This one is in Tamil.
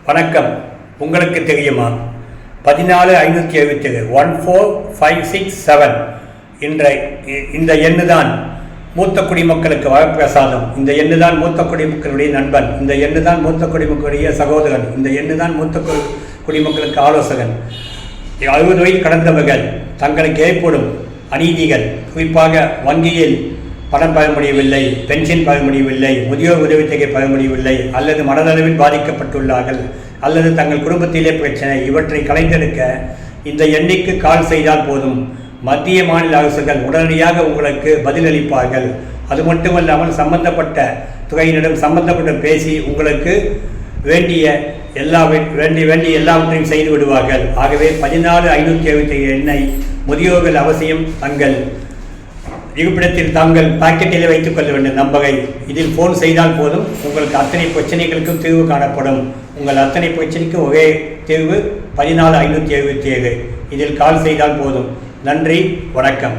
வணக்கம். உங்களுக்கு தெரியுமா 14577 14567 இந்த எண்ணு தான் மூத்த குடிமக்களுக்கு வரப்பிரசாதம். இந்த எண்ணு தான் மூத்த குடிமக்களுடைய நண்பன். இந்த எண்ணு தான் மூத்த குடிமக்களுடைய சகோதரன். இந்த எண்ணு தான் மூத்த குடிமக்களுக்கு ஆலோசகன். 60 வயது கடந்தவர்கள் தங்களுக்கு ஏற்படும் அநீதிகள், குறிப்பாக வங்கியில் பணம் பெற முடியவில்லை, பென்ஷன் பெற முடியவில்லை, முதியோர் உதவித்தொகை பெற முடியவில்லை, அல்லது மனதளவில் பாதிக்கப்பட்டுள்ளார்கள், அல்லது தங்கள் குடும்பத்திலே பிரச்சனை, இவற்றை கலைந்தெடுக்க இந்த எண்ணிற்கு கால் செய்தால் போதும். மத்திய மாநில அரசுகள் உடனடியாக உங்களுக்கு பதிலளிப்பார்கள். அது மட்டுமல்லாமல் சம்பந்தப்பட்ட துறையினரிடம் சம்பந்தப்பட்ட பேசி உங்களுக்கு வேண்டிய எல்லாவற்றையும் செய்து விடுவார்கள். ஆகவே 14577 எண்ணை முதியோர்கள் அவசியம் தங்கள் இருப்பிடத்தில் தாங்கள் பாக்கெட்டில் வைத்துக் கொள்ள வேண்டும் நம்பகை. இதில் ஃபோன் செய்தால் போதும், உங்களுக்கு அத்தனை பிரச்சனைகளுக்கும் தீர்வு காணப்படும். உங்கள் அத்தனை பிரச்சனைக்கும் ஒரே தீர்வு 14577. இதில் கால் செய்தால் போதும். நன்றி, வணக்கம்.